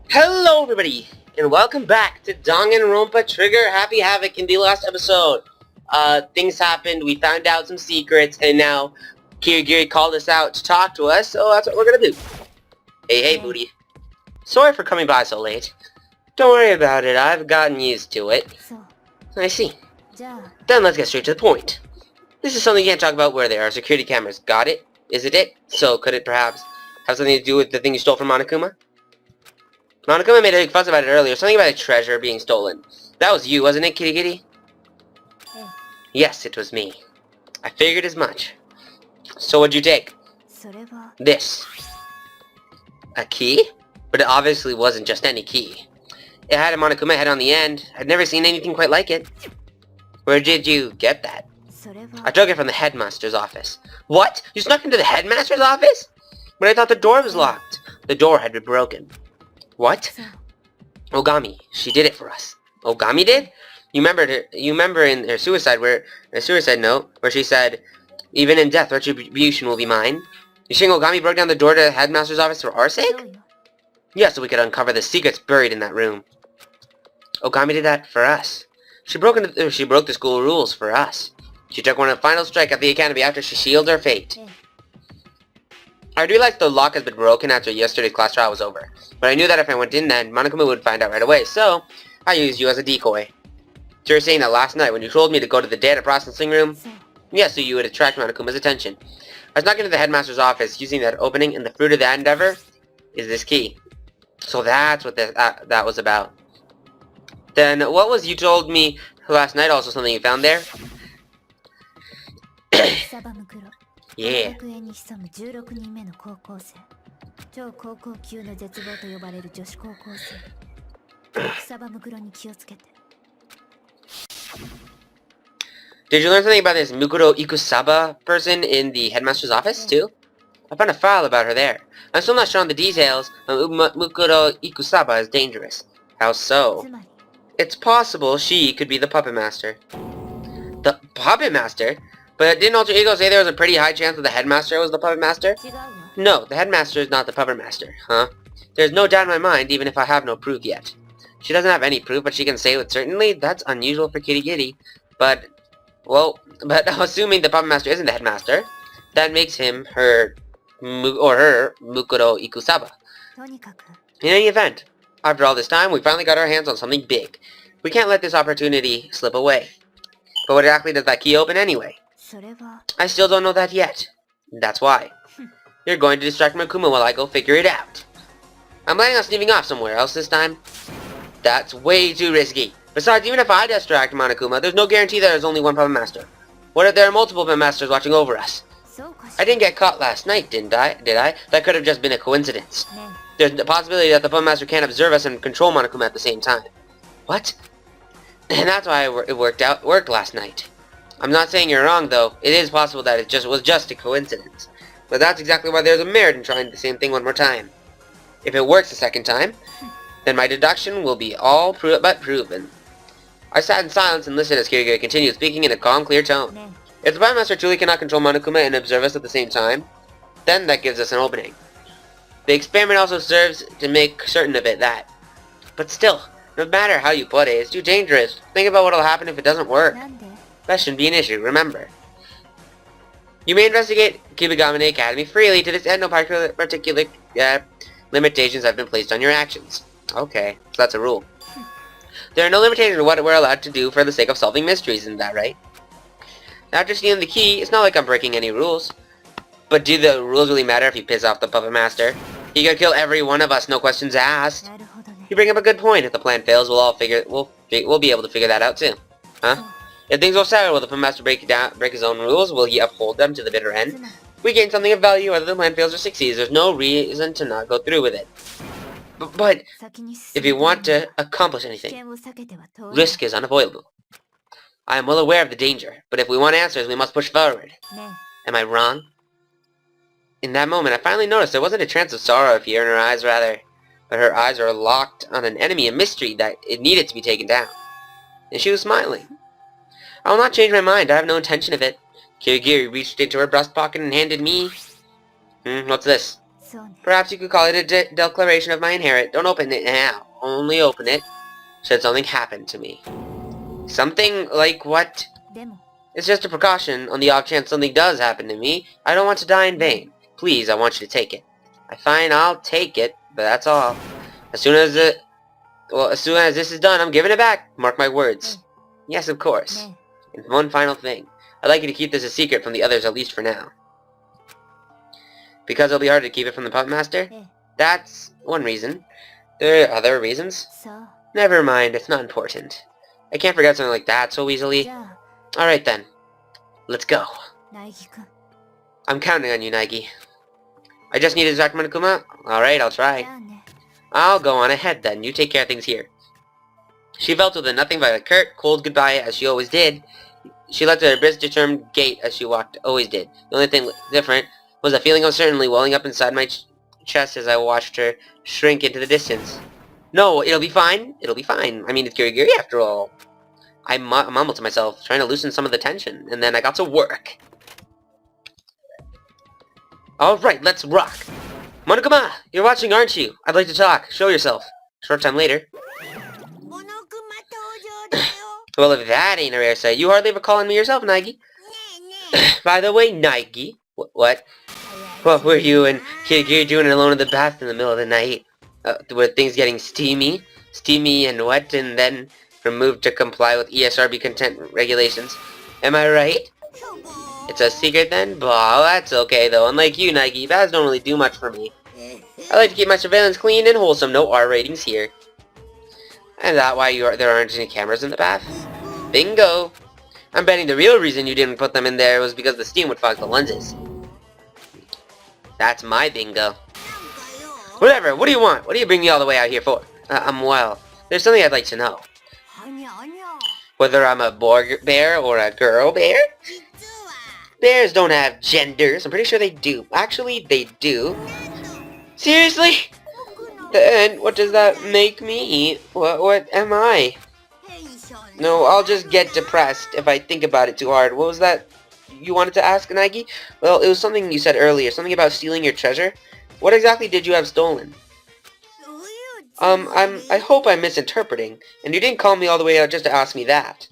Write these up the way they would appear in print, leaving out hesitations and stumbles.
Hello everybody, and welcome back to Dangan Ronpa Trigger Happy Havoc. In the last episode, things happened, we found out some secrets, and now Kirigiri called us out to talk to us, so that's what we're gonna do. Hey booty. Sorry for coming by so late. Don't worry about it, I've gotten used to it. I see. Then let's get straight to the point. This is something you can't talk about where there are security cameras. Got it? Is it? So could it perhaps have something to do with the thing you stole from Monokuma? Monokuma made a big fuss about it earlier. Something about a treasure being stolen. That was you, wasn't it, Kitty Kitty? Yes, it was me. I figured as much. So what'd you take? This. A key? But it obviously wasn't just any key. It had a Monokuma head on the end. I'd never seen anything quite like it. Where did you get that? I took it from the headmaster's office. What? You snuck into the headmaster's office? But I thought the door was locked. The door had been broken. What? Ogami. She did it for us. Ogami did? You remember in her suicide note where she said, "Even in death, retribution will be mine." You think Ogami broke down the door to the headmaster's office for our sake? Yeah, so we could uncover the secrets buried in that room. Ogami did that for us. She broke the school rules for us. She took one final strike at the academy after she sealed her fate. I realized the lock has been broken after yesterday's class trial was over, but I knew that if I went in then, Monokuma would find out right away, so I used you as a decoy. So you're saying that last night when you told me to go to the data processing room? Yeah, so you would attract Monokuma's attention. I snuck into the headmaster's office using that opening, and the fruit of that endeavor is this key. So that's what that was about. Then what was you told me last night, also something you found there? Yeah. Did you learn something about this Mukuro Ikusaba person in the headmaster's office, too? I found a file about her there. I'm still not sure on the details, but Mukuro Ikusaba is dangerous. How so? It's possible she could be the puppet master. The puppet master? But didn't Alter Ego say there was a pretty high chance that the headmaster was the puppet master? No, the headmaster is not the puppet master, huh? There's no doubt in my mind, even if I have no proof yet. She doesn't have any proof, but she can say with certainty. That's unusual for Kitty Kitty. But assuming the puppet master isn't the headmaster, that makes him her Mukuro Ikusaba. In any event, after all this time, we finally got our hands on something big. We can't let this opportunity slip away. But what exactly does that key open anyway? I still don't know that yet. That's why. You're going to distract Monokuma while I go figure it out. I'm planning on sneaking off somewhere else this time. That's way too risky. Besides, even if I distract Monokuma, there's no guarantee that there's only one puppet master. What if there are multiple puppet masters watching over us? I didn't get caught last night, did I? That could have just been a coincidence. There's the possibility that the puppet master can't observe us and control Monokuma at the same time. What? And that's why it worked last night. I'm not saying you're wrong, though. It is possible that it was just a coincidence. But that's exactly why there's a merit in trying the same thing one more time. If it works the second time, then my deduction will be all but proven. I sat in silence and listened as Kirigiri continued speaking in a calm, clear tone. If the puppet master truly cannot control Monokuma and observe us at the same time, then that gives us an opening. The experiment also serves to make certain of it that. But still, no matter how you put it, it's too dangerous. Think about what'll happen if it doesn't work. That shouldn't be an issue, remember. You may investigate Kibagamine Academy freely to this end. No particular limitations have been placed on your actions. Okay, so that's a rule. There are no limitations on what we're allowed to do for the sake of solving mysteries, isn't that right? After stealing the key, it's not like I'm breaking any rules. But do the rules really matter if you piss off the puppet master? He could kill every one of us, no questions asked. You bring up a good point. If the plan fails, we'll be able to figure that out too. Huh? If things go sour, will the puppet master break his own rules? Will he uphold them to the bitter end? We gain something of value whether the plan fails or succeeds. There's no reason to not go through with it. But if you want to accomplish anything, risk is unavoidable. I am well aware of the danger, but if we want answers, we must push forward. Am I wrong? In that moment, I finally noticed there wasn't a trance of sorrow or fear in her eyes, rather, but her eyes were locked on an enemy, a mystery that it needed to be taken down. And she was smiling. I will not change my mind. I have no intention of it. Kirigiri reached into her breast pocket and handed me... what's this? Perhaps you could call it a declaration of my inherit. Don't open it now. Only open it should something happen to me. Something like what? It's just a precaution on the off chance something does happen to me. I don't want to die in vain. Please, I want you to take it. Fine, I'll take it, but that's all. As soon as this is done, I'm giving it back. Mark my words. Yes, of course. And one final thing. I'd like you to keep this a secret from the others, at least for now. Because it'll be hard to keep it from the puppet master? That's one reason. There are other reasons. Never mind, it's not important. I can't forget something like that so easily. Alright then. Let's go. I'm counting on you, Naegi. I just need to distract Monokuma? Alright, I'll try. I'll go on ahead then. You take care of things here. She felt with a nothing but a curt, cold goodbye, as she always did. She left at a brisk, determined gait as she walked, always did. The only thing different was a feeling of certainty welling up inside my chest as I watched her shrink into the distance. No, it'll be fine. It'll be fine. I mean, it's Kirigiri after all. I mumbled to myself, trying to loosen some of the tension, and then I got to work. Alright, let's rock. Monokuma, you're watching, aren't you? I'd like to talk. Show yourself. Short time later. Well, if that ain't a rare sight, you hardly ever calling me yourself, Naegi. By the way, Naegi. What? What were you and Kirigiri doing alone in the bath in the middle of the night? Were things getting steamy? Steamy and wet, and then removed to comply with ESRB content regulations. Am I right? It's a secret then? Bah, that's okay though. Unlike you, Naegi, baths don't really do much for me. I like to keep my surveillance clean and wholesome. No R ratings here. And that why there aren't any cameras in the bath? Bingo! I'm betting the real reason you didn't put them in there was because the steam would fog the lenses. That's my bingo. Whatever, what do you want? What do you bring me all the way out here for? Well, there's something I'd like to know. Whether I'm a boy bear or a girl bear? Bears don't have genders. I'm pretty sure they do. Actually, they do. Seriously? Then what does that make me? What am I? No, I'll just get depressed if I think about it too hard. What was that you wanted to ask, Naegi? Well, it was something you said earlier. Something about stealing your treasure. What exactly did you have stolen? I hope I'm misinterpreting. And you didn't call me all the way out just to ask me that.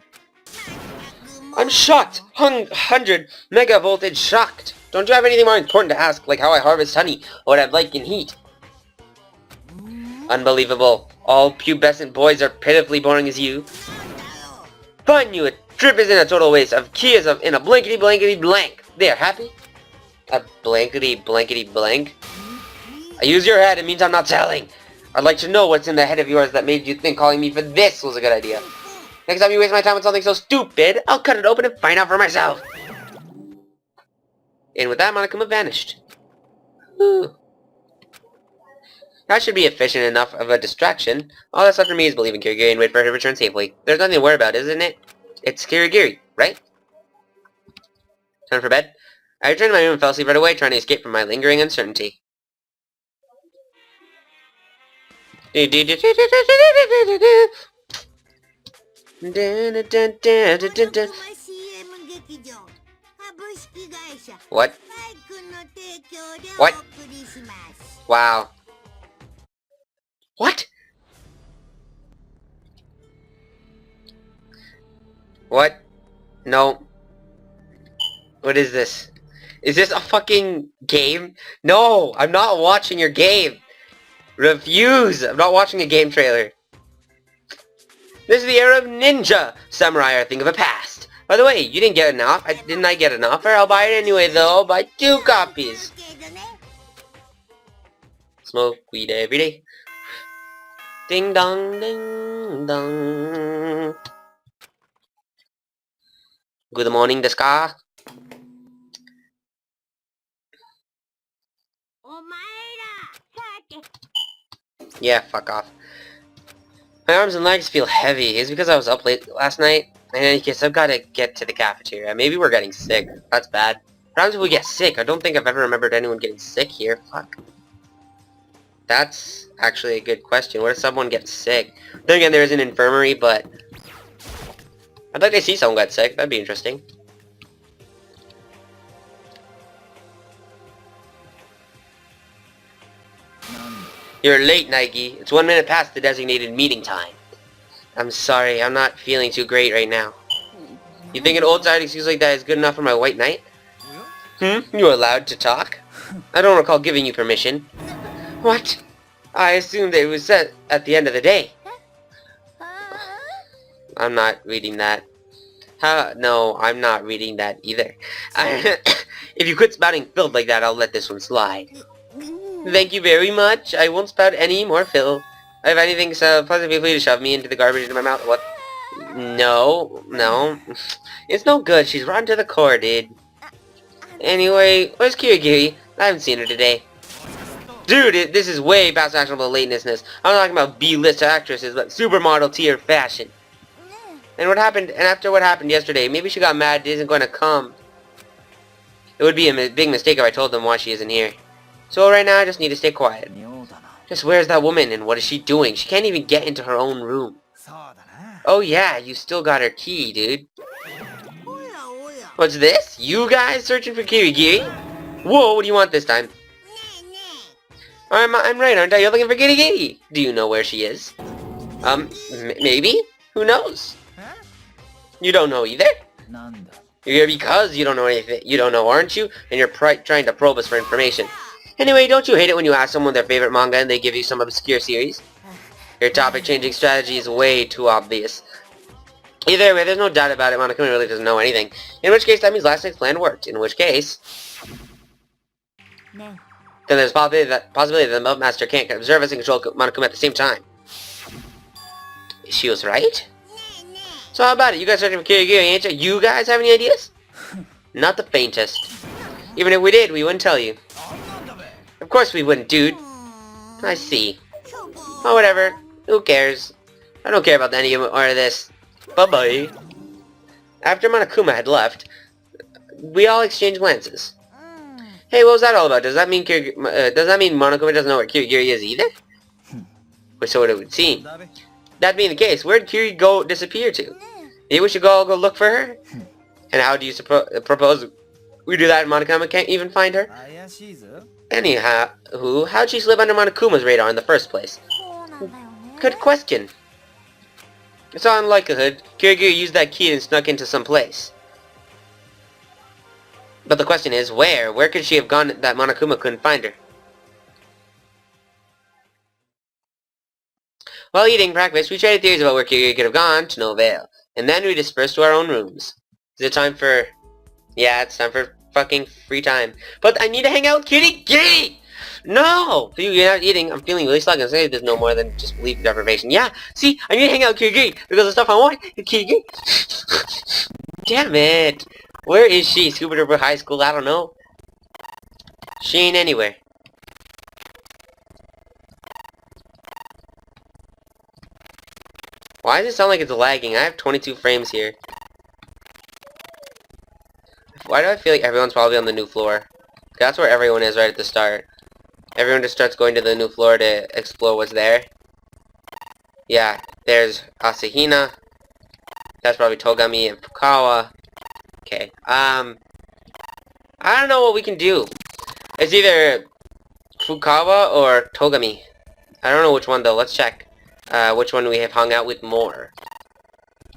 I'm shocked! 100 mega voltage shocked! Don't you have anything more important to ask, like how I harvest honey, or what I'd like in heat? Unbelievable. All pubescent boys are pitifully boring as you. Fine, you, a trip is in a total waste of key is in a blankety blankety blank. There, happy? A blankety blankety blank? I use your head, it means I'm not telling. I'd like to know what's in the head of yours that made you think calling me for this was a good idea. Next time you waste my time with something so stupid, I'll cut it open and find out for myself. And with that, Monokuma vanished. Whew. That should be efficient enough of a distraction. All that's left for me is believe in Kirigiri and wait for her to return safely. There's nothing to worry about, isn't it? It's Kirigiri, right? Time for bed. I returned to my room and fell asleep right away, trying to escape from my lingering uncertainty. What? What? Wow. What? What? No. What is this? Is this a fucking game? No! I'm not watching your game! Refuse! I'm not watching a game trailer. This is the era of ninja! Samurai are a thing of the past. By the way, you didn't get an offer. Didn't I get an offer? I'll buy it anyway though. I'll buy 2 copies. Smoke weed every day. Ding dong, ding dong. Good morning, desu ka? Yeah, fuck off. My arms and legs feel heavy. It's because I was up late last night. In any case, I've got to get to the cafeteria. Maybe we're getting sick. That's bad. What happens if we get sick? I don't think I've ever remembered anyone getting sick here. Fuck. That's actually a good question. What if someone gets sick? Then again, there is an infirmary, but I'd like to see someone get sick. That'd be interesting. You're late, Nike. It's 1 minute past the designated meeting time. I'm sorry, I'm not feeling too great right now. You think an old-tired excuse like that is good enough for my white knight? You're allowed to talk? I don't recall giving you permission. What? I assumed that it was set at the end of the day. I'm not reading that. No, I'm not reading that either. If you quit spouting filth like that, I'll let this one slide. Thank you very much. I won't spout any more filth. If anything, so pleasantly free to shove me into the garbage into my mouth. What? No. It's no good. She's rotten to the core, dude. Anyway, where's Kirigiri? I haven't seen her today. Dude, this is way past actionable latenessness. I'm not talking about B-list actresses, but supermodel tier fashion. And what happened? And after what happened yesterday, maybe she got mad. Isn't going to come. It would be a big mistake if I told them why she isn't here. So right now, I just need to stay quiet. Just where's that woman and what is she doing? She can't even get into her own room. Oh yeah, you still got her key, dude. What's this? You guys searching for Kirigiri? Whoa, what do you want this time? I'm right, aren't I? You're looking for Kirigiri. Do you know where she is? Maybe? Who knows? You don't know either? You're here because you don't know anything. You don't know, aren't you? And you're trying to probe us for information. Anyway, don't you hate it when you ask someone their favorite manga and they give you some obscure series? Your topic-changing strategy is way too obvious. Either way, there's no doubt about it, Monokuma really doesn't know anything. In which case, that means last night's plan worked. In which case... then there's possibility that the Mob Master can't observe us and control Monokuma at the same time. She was right? So how about it? You guys searching for Kirigiri, ain't you? You guys have any ideas? Not the faintest. Even if we did, we wouldn't tell you. Of course we wouldn't, dude. I see. Oh, whatever. Who cares? I don't care about any of this. Bye-bye. After Monokuma had left, we all exchanged glances. Hey, what was that all about? Does that mean Monokuma doesn't know where Kirigiri is either? Or so it would seem. That being the case, where'd Kiri go disappear to? Maybe we should all go look for her? And how do you propose we do that and Monokuma can't even find her? Anyhow, how'd she slip under Monokuma's radar in the first place? Good question. It's all in likelihood, Kirigiri used that key and snuck into some place. But the question is, where? Where could she have gone that Monokuma couldn't find her? While eating breakfast, we traded theories about where Kirigiri could have gone, to no avail. And then we dispersed to our own rooms. Is it time for... Yeah, it's time for fucking free time. But I need to hang out with Kirigiri! No! You're not eating. I'm feeling really sluggish. There's no more than just sleep deprivation. Yeah, see? I need to hang out with Kirigiri because the stuff I want is Kirigiri. Damn it. Where is she? Scuba Duper High School? I don't know. She ain't anywhere. Why does it sound like it's lagging? I have 22 frames here. Why do I feel like everyone's probably on the new floor? That's where everyone is right at the start. Everyone just starts going to the new floor to explore what's there. Yeah, there's Asahina. That's probably Togami and Fukawa. Okay, I don't know what we can do. It's either Fukawa or Togami. I don't know which one though. Let's check. Which one we have hung out with more.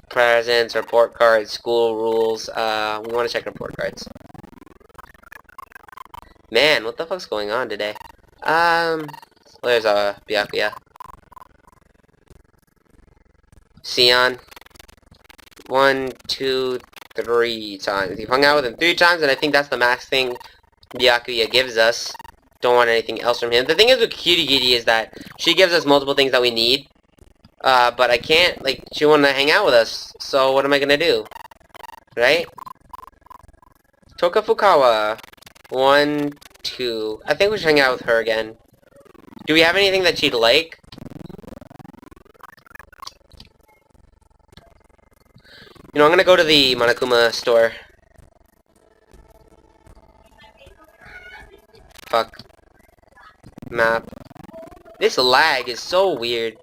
Presents, report cards, school rules. We want to check report cards. Man, what the fuck's going on today? There's Byakuya. Sion. 1, 2, 3 times. You've hung out with him 3 times, and I think that's the max thing Byakuya gives us. Don't want anything else from him. The thing is with Kirigiri is that she gives us multiple things that we need. But I can't, like, she wanted to hang out with us. So what am I gonna do? Right? Toka Fukawa. 1, 2. I think we should hang out with her again. Do we have anything that she'd like? You know, I'm gonna go to the Monokuma store. Fuck. Map. This lag is so weird.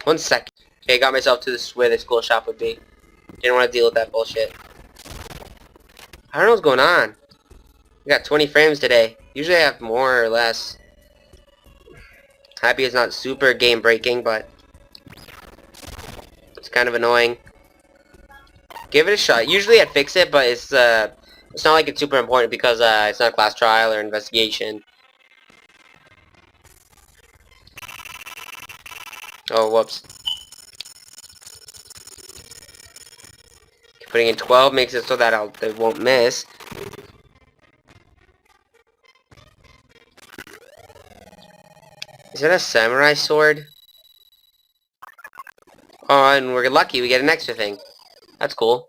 One sec. Okay, got myself to where the school shop would be. Didn't want to deal with that bullshit. I don't know what's going on. We got 20 frames today. Usually I have more or less. Happy it's not super game breaking, but it's kind of annoying. Give it a shot. Usually I'd fix it, but it's not like it's super important because it's not a class trial or investigation. Oh, whoops. Putting in 12 makes it so that it won't miss. Is that a samurai sword? Oh, and we're lucky we get an extra thing. That's cool.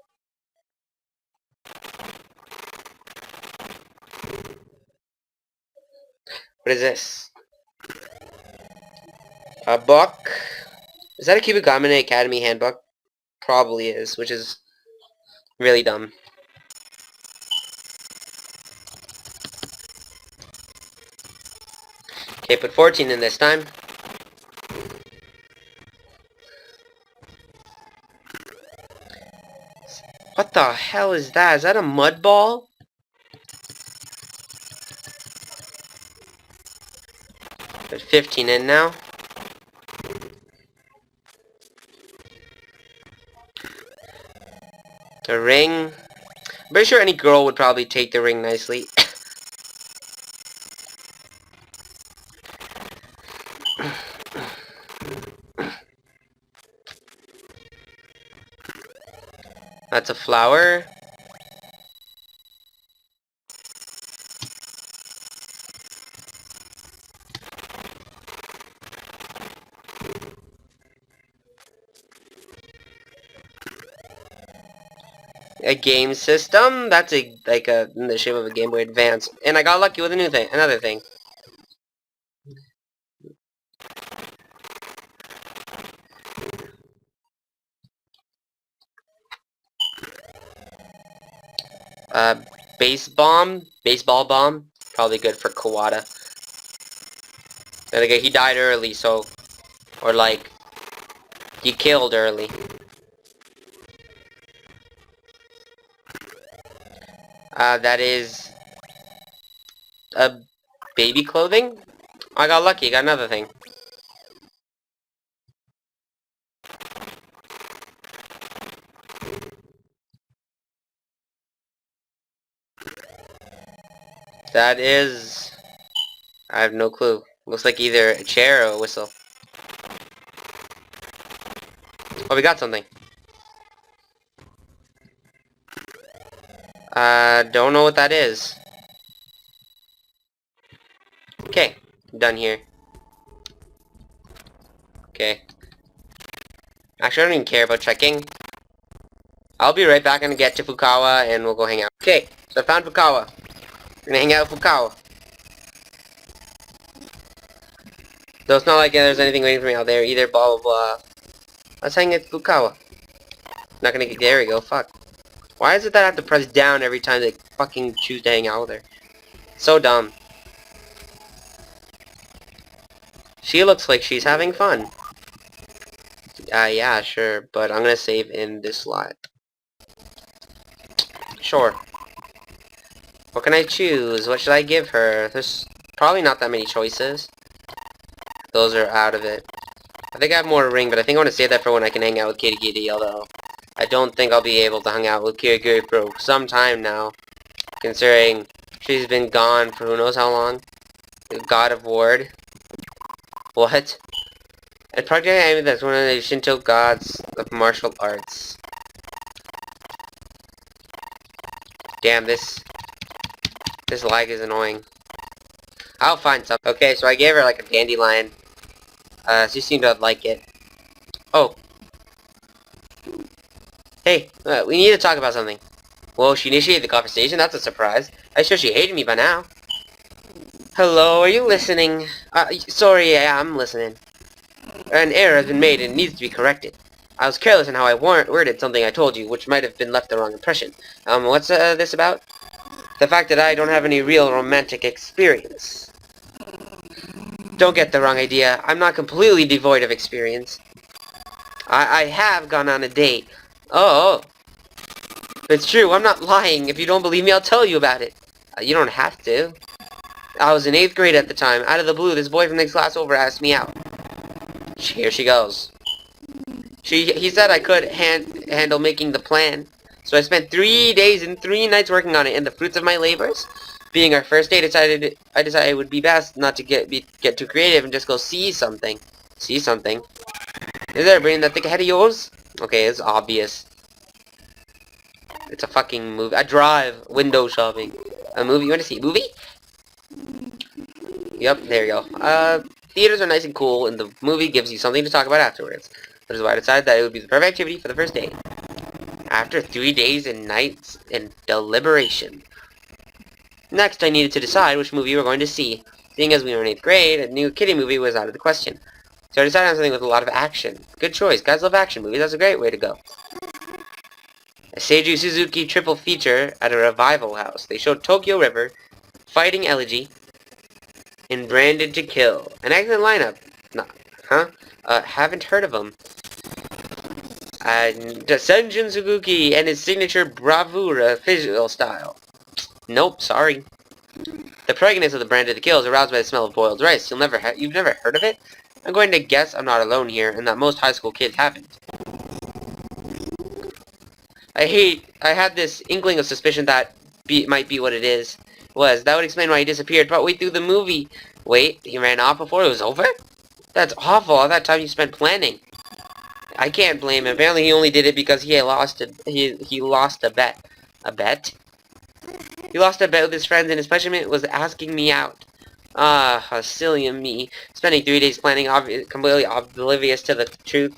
What is this? A book? Is that a Kyubigamine Academy handbook? Probably is, which is really dumb. Okay, put 14 in this time. What the hell is that? Is that a mud ball? Put 15 in now. A ring. I'm pretty sure any girl would probably take the ring nicely. That's a flower. A game system. That's in the shape of a Game Boy Advance. And I got lucky with another thing. Baseball bomb. Probably good for Kawada. Then again, he died early, so... Or like... He killed early. That is... a baby clothing? I got lucky, got another thing. That is... I have no clue. Looks like either a chair or a whistle. Oh, we got something. Don't know what that is. Okay, done here. Okay. Actually, I don't even care about checking. I'll be right back and get to Fukawa and we'll go hang out. Okay, so I found Fukawa. We're gonna hang out with Fukawa. Though it's not like there's anything waiting for me out there either, blah blah blah. Let's hang at Fukawa. Not gonna get... There we go, fuck. Why is it that I have to press down every time they fucking choose to hang out with her? So dumb. She looks like she's having fun. Yeah, sure, but I'm gonna save in this slot. Sure. What can I choose? What should I give her? There's probably not that many choices. Those are out of it. I think I have more ring, but I think I want to save that for when I can hang out with Kirigiri, although I don't think I'll be able to hang out with Kirigiri for some time now, considering she's been gone for who knows how long. The God of Ward. What? And Project AMV, that's one of the Shinto gods of martial arts. Damn, this lag is annoying. I'll find something. Okay, so I gave her like a dandelion. She seemed to like it. Oh. Hey, we need to talk about something. Well, she initiated the conversation. That's a surprise. I'm sure she hated me by now. Hello, are you listening? Sorry, yeah, I'm listening. An error has been made and it needs to be corrected. I was careless in how I worded something I told you, which might have been left the wrong impression. What's this about? The fact that I don't have any real romantic experience. Don't get the wrong idea. I'm not completely devoid of experience. I have gone on a date. Oh. It's true, I'm not lying. If you don't believe me, I'll tell you about it. You don't have to. I was in 8th grade at the time. Out of the blue, this boy from next class over asked me out. Here she goes. He said I could handle making the plan. So I spent 3 days and 3 nights working on it, and the fruits of my labors, being our first date, I decided it would be best not to get too creative and just go see something. See something. Is there a brain that thick ahead of yours? Okay, it's obvious. It's a fucking movie. A drive. Window shopping. A movie. You want to see a movie? Yep, there you go. Theaters are nice and cool, and the movie gives you something to talk about afterwards. That is why I decided that it would be the perfect activity for the first date. After 3 days and nights and deliberation. Next, I needed to decide which movie we were going to see. Seeing as we were in 8th grade, a new kiddie movie was out of the question. So I decided on something with a lot of action. Good choice. Guys love action movies. That's a great way to go. A Seiju Suzuki triple feature at a revival house. They showed Tokyo River, Fighting Elegy, and Branded to Kill. An excellent lineup. Haven't heard of them. Senjin Suzuki and his signature bravura visual style. Nope, sorry. The pregnance of the Branded to Kill is aroused by the smell of boiled rice. You've never heard of it? I'm going to guess I'm not alone here, and that most high school kids haven't. I had this inkling of suspicion that might be what it is. That would explain why he disappeared partway through the movie. Wait, he ran off before it was over? That's awful. All that time you spent planning. I can't blame him. Apparently he only did it because he lost a bet. A bet? He lost a bet with his friends, and his punishment was asking me out. Ah, how silly of me. Spending 3 days planning, completely oblivious to the truth.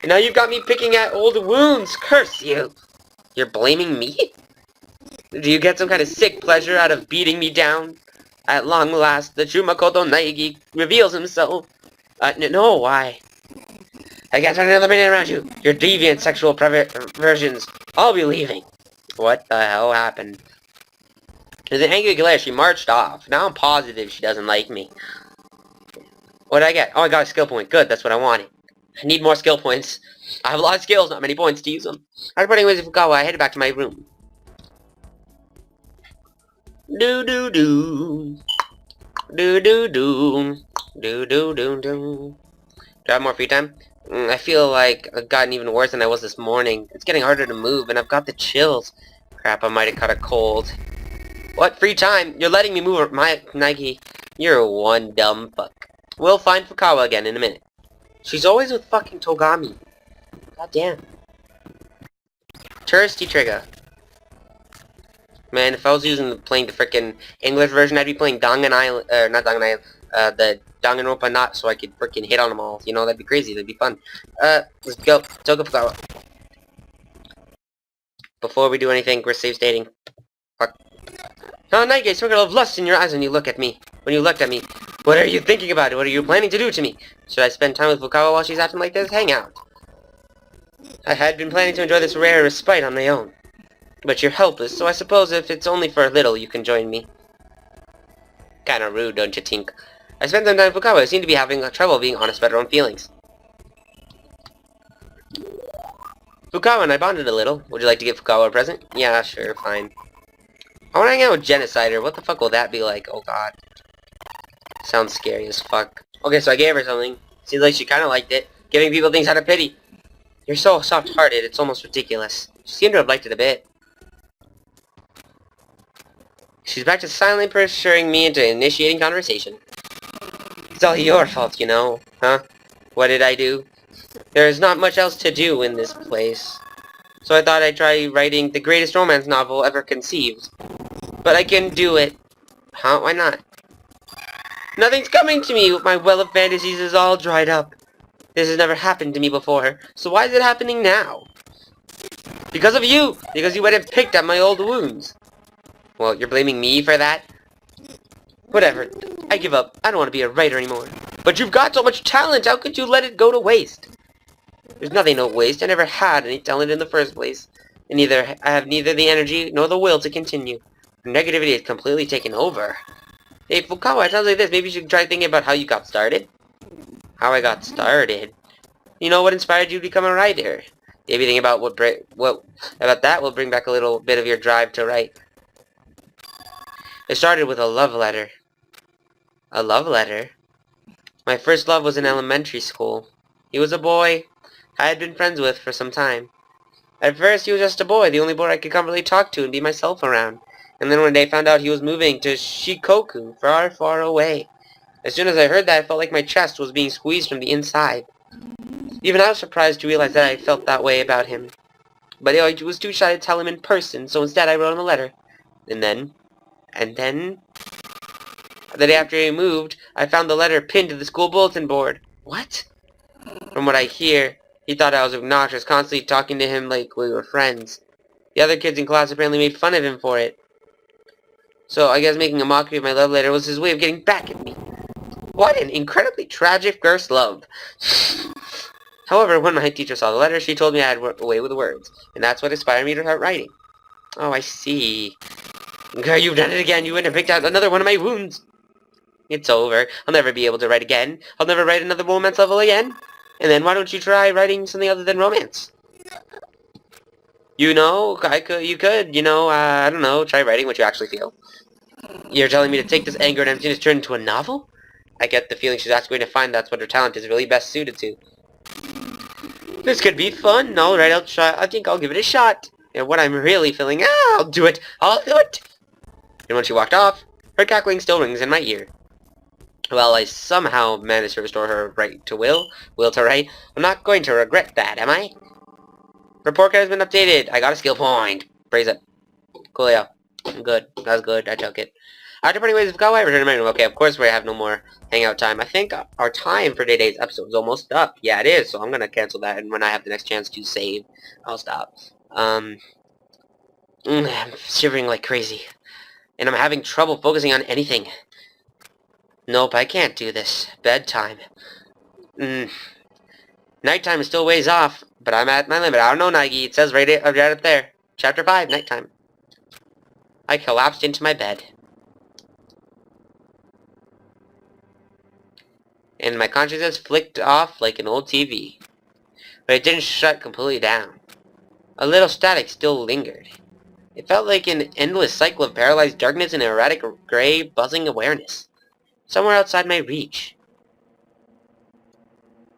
And now you've got me picking at old wounds. Curse you. You're blaming me? Do you get some kind of sick pleasure out of beating me down? At long last, the true Makoto Naegi reveals himself. No, why? I can't spend another minute around you. Your deviant sexual perversions. I'll be leaving. What the hell happened? With an angry glare, she marched off. Now I'm positive she doesn't like me. What did I get? Oh, I got a skill point. Good, that's what I wanted. I need more skill points. I have a lot of skills, not many points to use them. After parting ways with Fukawa, I headed back to my room. Do-do-do. Do-do-do. Do-do-do-do. Do I have more free time? I feel like I've gotten even worse than I was this morning. It's getting harder to move, and I've got the chills. Crap, I might have caught a cold. What? Free time? You're letting me move my Nike. You're one dumb fuck. We'll find Fukawa again in a minute. She's always with fucking Togami. God damn. Touristy trigger. Man, if I was playing the frickin' English version, I'd be playing Dangan Island, not Dangan Island, the Dangan Ronpa knot, so I could frickin' hit on them all. You know, that'd be crazy. That'd be fun. Let's go. Toga Fukawa. Before we do anything, we're safe stating. Fuck. Oh, Nike, it's circle of lust in your eyes when you looked at me. What are you thinking about? What are you planning to do to me? Should I spend time with Fukawa while she's acting like this? Hang out. I had been planning to enjoy this rare respite on my own. But you're helpless, so I suppose if it's only for a little, you can join me. Kinda rude, don't you think? I spent some time with Fukawa. I seem to be having trouble being honest about her own feelings. Fukawa and I bonded a little. Would you like to give Fukawa a present? Yeah, sure, fine. I want to hang out with Genocider. What the fuck will that be like? Oh god. Sounds scary as fuck. Okay, so I gave her something. Seems like she kinda liked it. Giving people things out of pity. You're so soft-hearted, it's almost ridiculous. She seemed to have liked it a bit. She's back to silently pressuring me into initiating conversation. It's all your fault, you know. Huh? What did I do? There's not much else to do in this place. So I thought I'd try writing the greatest romance novel ever conceived. But I can do it. Huh? Why not? Nothing's coming to me. My well of fantasies is all dried up. This has never happened to me before. So why is it happening now? Because of you! Because you went and picked at my old wounds. Well, you're blaming me for that? Whatever. I give up. I don't want to be a writer anymore. But you've got so much talent. How could you let it go to waste? There's nothing to waste. I never had any talent in the first place. And I have neither the energy nor the will to continue. Negativity has completely taken over. Hey, Fukawa, it sounds like this. Maybe you should try thinking about how you got started. How I got started? You know, what inspired you to become a writer? Maybe think about what about that will bring back a little bit of your drive to write. It started with a love letter. A love letter? My first love was in elementary school. He was a boy I had been friends with for some time. At first, he was just a boy, the only boy I could comfortably talk to and be myself around. And then one day I found out he was moving to Shikoku, far, far away. As soon as I heard that, I felt like my chest was being squeezed from the inside. Even I was surprised to realize that I felt that way about him. But I was too shy to tell him in person, so instead I wrote him a letter. And then, the day after he moved, I found the letter pinned to the school bulletin board. What? From what I hear, he thought I was obnoxious, constantly talking to him like we were friends. The other kids in class apparently made fun of him for it. So I guess making a mockery of my love letter was his way of getting back at me. What an incredibly tragic first love. However, when my teacher saw the letter, she told me I had a way with words, and that's what inspired me to start writing. Oh, I see. Girl, you've done it again. You went and picked out another one of my wounds. It's over. I'll never be able to write again. I'll never write another romance novel again. And then why don't you try writing something other than romance? You know, I don't know, try writing what you actually feel. You're telling me to take this anger and emptiness turn into a novel? I get the feeling she's actually going to find that's what her talent is really best suited to. This could be fun. Alright, I'll try. I think I'll give it a shot. And what I'm really feeling, I'll do it. I'll do it. And when she walked off, her cackling still rings in my ear. Well, I somehow managed to restore her right to will to write. I'm not going to regret that, am I? Report card has been updated. I got a skill point. Praise it. Coolio. Good. That was good. I took it. After parting ways with Kawhi, return to my room. Okay, of course we have no more hangout time. I think our time for today's episode is almost up. Yeah, it is. So I'm gonna cancel that, and when I have the next chance to save, I'll stop. I'm shivering like crazy, and I'm having trouble focusing on anything. Nope, I can't do this. Bedtime. Nighttime is still ways off, but I'm at my limit. I don't know, Nagi. It says right up there. Chapter 5, nighttime. I collapsed into my bed. And my consciousness flicked off like an old TV. But it didn't shut completely down. A little static still lingered. It felt like an endless cycle of paralyzed darkness and erratic gray buzzing awareness. Somewhere outside my reach.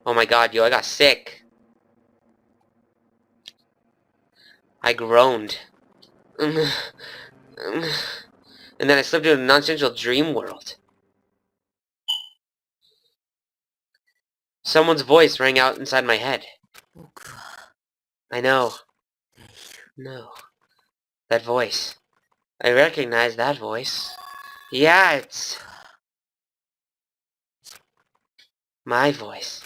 Oh my god, yo, I got sick. I groaned. And then I slipped into a nonsensical dream world. Someone's voice rang out inside my head. I know. No. That voice. I recognize that voice. Yeah, it's my voice.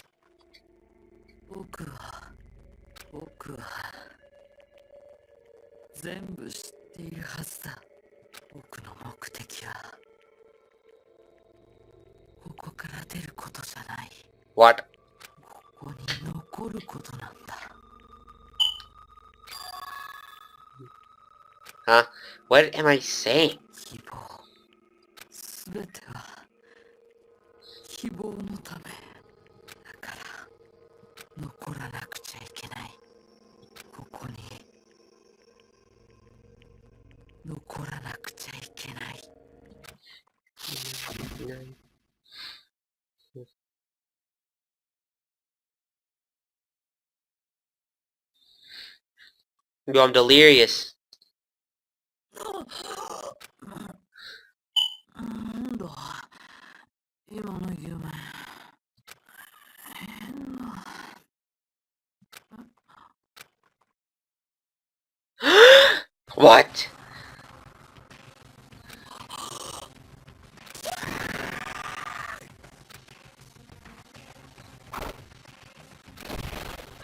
What? Huh? What am I saying? Yo, I'm delirious. What?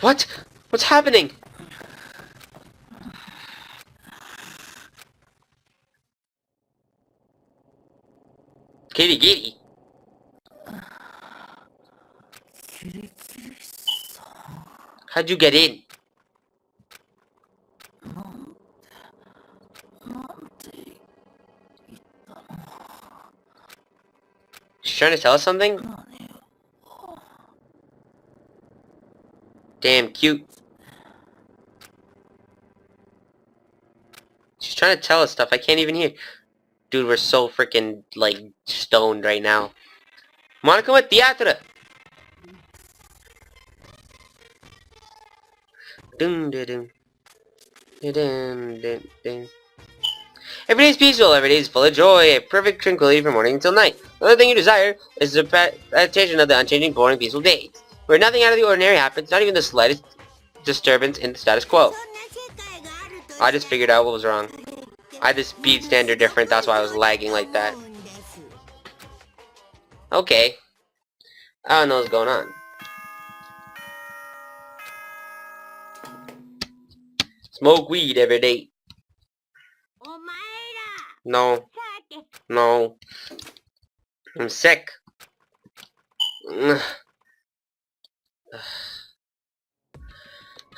What? What's happening? Kitty Kitty? How'd you get in? She's trying to tell us something? Damn cute. She's trying to tell us stuff I can't even hear. Dude, we're so freaking, like, stoned right now. Monica with theater. Dun dun dun. Dun dun dun. Every day is peaceful, every day is full of joy, a perfect tranquility from morning until night. The only thing you desire is the repetition of the unchanging, boring, peaceful days, where nothing out of the ordinary happens, not even the slightest disturbance in the status quo. I just figured out what was wrong. I had the speed standard different, that's why I was lagging like that. Okay. I don't know what's going on. Smoke weed every day. No. No. I'm sick. I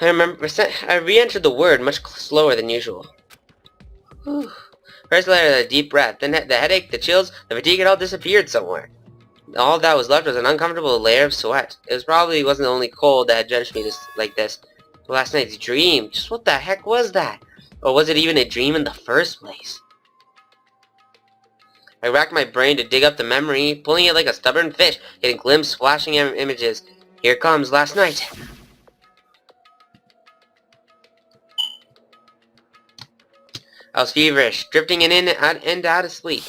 remember, I re-entered the word much slower than usual. Whew. First I had a deep breath, then the headache, the chills, the fatigue had all disappeared somewhere. All that was left was an uncomfortable layer of sweat. It wasn't the only cold that had drenched me like this. Last night's dream, just what the heck was that? Or was it even a dream in the first place? I racked my brain to dig up the memory, pulling it like a stubborn fish, getting glimpses, flashing images. Here comes last night. I was feverish, drifting in and out of sleep.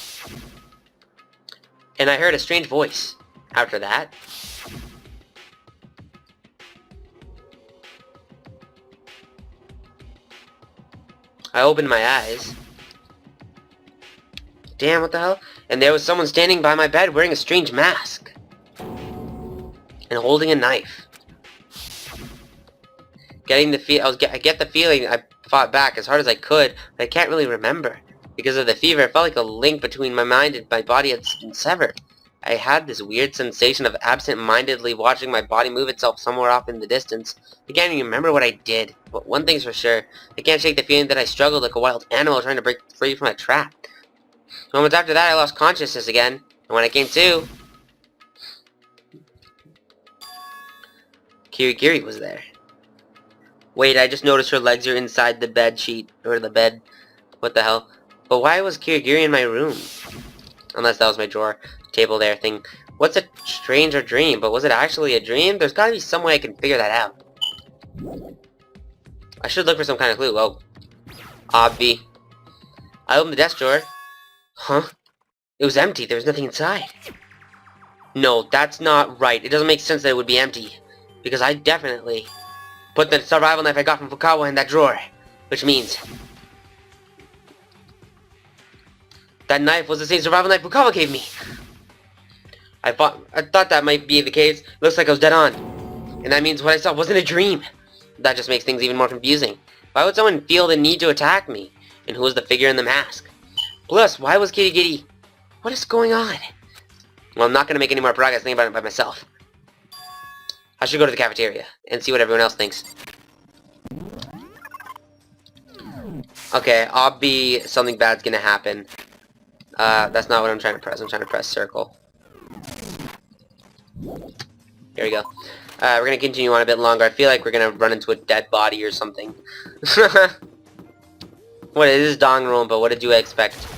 And I heard a strange voice. After that, I opened my eyes. Damn, what the hell? And there was someone standing by my bed wearing a strange mask. And holding a knife. I get the feeling I fought back as hard as I could, but I can't really remember. Because of the fever, it felt like a link between my mind and my body had been severed. I had this weird sensation of absent-mindedly watching my body move itself somewhere off in the distance. I can't even remember what I did, but one thing's for sure. I can't shake the feeling that I struggled like a wild animal trying to break free from a trap. Moments after that, I lost consciousness again, and when I came to, Kirigiri was there. Wait, I just noticed her legs are inside the bed sheet, or the bed. What the hell? But why was Kirigiri in my room? Unless that was my drawer table there thing. What's a stranger dream? But was it actually a dream? There's gotta be some way I can figure that out. I should look for some kind of clue. Oh. Obvi. I opened the desk drawer. Huh? It was empty. There was nothing inside. No, that's not right. It doesn't make sense that it would be empty. Because I definitely put the survival knife I got from Fukawa in that drawer. Which means that knife was the same survival knife Fukawa gave me. I thought that might be the case. Looks like I was dead on. And that means what I saw wasn't a dream. That just makes things even more confusing. Why would someone feel the need to attack me? And who was the figure in the mask? Plus, why was Kirigiri? What is going on? Well, I'm not going to make any more progress thinking about it by myself. I should go to the cafeteria and see what everyone else thinks. Okay, something bad's going to happen. That's not what I'm trying to press. I'm trying to press circle. Here we go. We're going to continue on a bit longer. I feel like we're going to run into a dead body or something. What, it is Dangan Ronpa. What did you expect?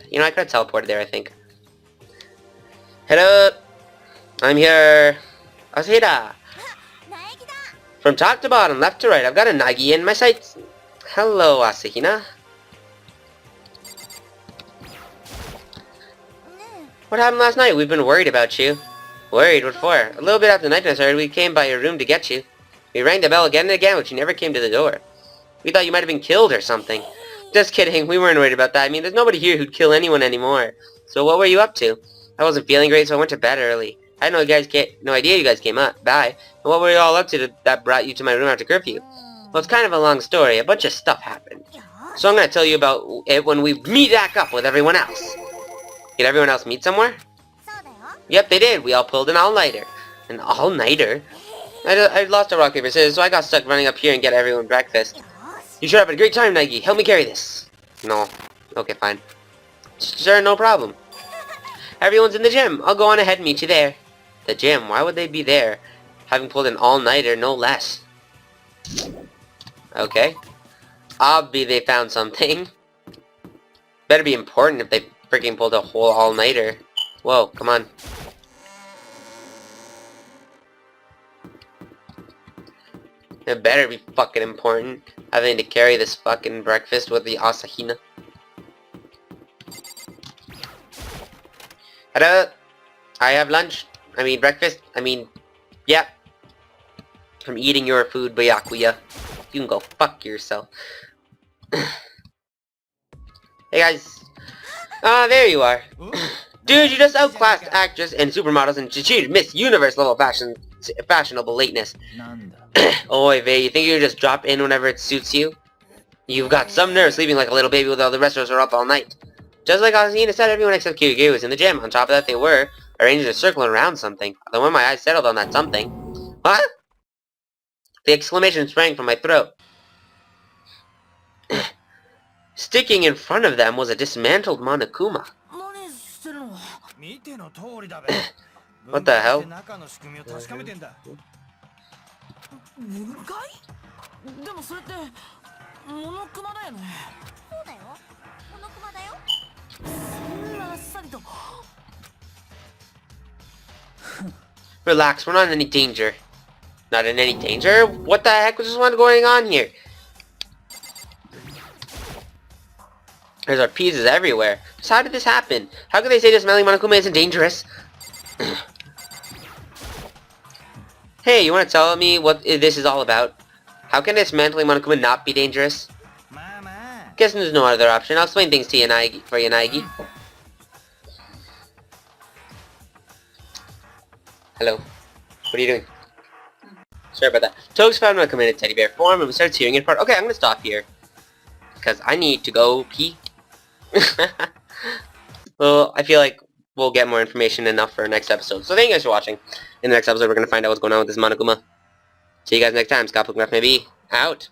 You know, I could have teleported there, I think. Hello! I'm here. Asahina! From top to bottom, left to right, I've got a Nagi in my sights. Hello, Asahina. What happened last night? We've been worried about you. Worried? What for? A little bit after night started, we came by your room to get you. We rang the bell again and again, but you never came to the door. We thought you might have been killed or something. Just kidding, we weren't worried about that. I mean, there's nobody here who'd kill anyone anymore. So what were you up to? I wasn't feeling great, so I went to bed early. I had no idea you guys came up. Bye. And what were you all up to that brought you to my room after curfew? Well, it's kind of a long story. A bunch of stuff happened. So I'm going to tell you about it when we meet back up with everyone else. Did everyone else meet somewhere? Yep, they did. We all pulled an all-nighter. An all-nighter? I lost a rock, paper, scissors, so I got stuck running up here and get everyone breakfast. You sure have a great time, Nagi. Help me carry this. No. Okay, fine. Sure, no problem. Everyone's in the gym. I'll go on ahead and meet you there. The gym? Why would they be there? Having pulled an all-nighter, no less. Okay. Obvi they found something. Better be important if they freaking pulled a whole all-nighter. Whoa, come on. It better be fucking important. Having to carry this fucking breakfast with the Asahina. Hello? I have lunch. I mean breakfast. Yeah. I'm eating your food, Byakuya. You can go fuck yourself. Hey guys. There you are. Dude, you just outclassed actress and supermodels and achieved Miss Universe level fashionable lateness. Oy vey, you think you can just drop in whenever it suits you? You've got some nerve sleeping like a little baby while the rest of us are up all night. Just like Asahina said, everyone except Kyuugi was in the gym. On top of that, they were arranging a circle around something. Then when my eyes settled on that something... What? The exclamation sprang from my throat. Sticking in front of them was a dismantled Monokuma. What the hell? Relax, we're not in any danger. Not in any danger? What the heck was this one going on here? There's our pieces everywhere. So how did this happen? How could they say dismantling Monokuma isn't dangerous? Hey, you want to tell me what this is all about? How can dismantling Monokuma not be dangerous? Guessing there's no other option. I'll explain things to Yanagi, for Yanagi. Hello. What are you doing? Sorry about that. Toge's found Monokuma in teddy bear form and we started tearing it apart. Okay, I'm gonna stop here. Because I need to go pee. Well, I feel like we'll get more information enough for our next episode. So thank you guys for watching. In the next episode, we're going to find out what's going on with this Monokuma. See you guys next time. Scott Graph maybe out.